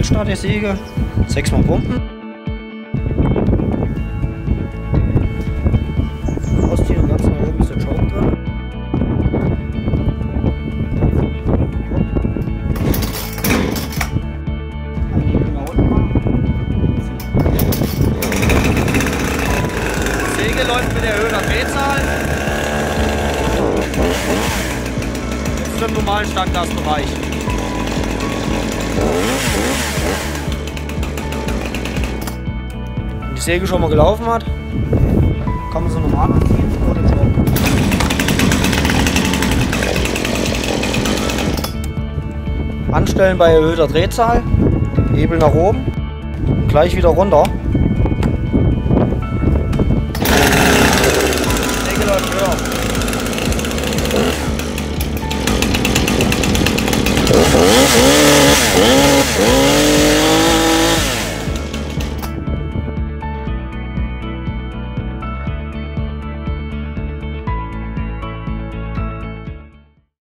Schnellstartersäge, 6-mal pumpen. Ausziehen und ganz nach oben ist der Choke drin. Anhebel nach unten machen. Säge läuft mit erhöhter Drehzahl. Jetzt im normalen Standgasbereich. Wenn die Säge schon mal gelaufen hat, kann man sie normal anziehen oder stoppen. Anstellen bei erhöhter Drehzahl, Hebel nach oben und gleich wieder runter. Säge läuft höher.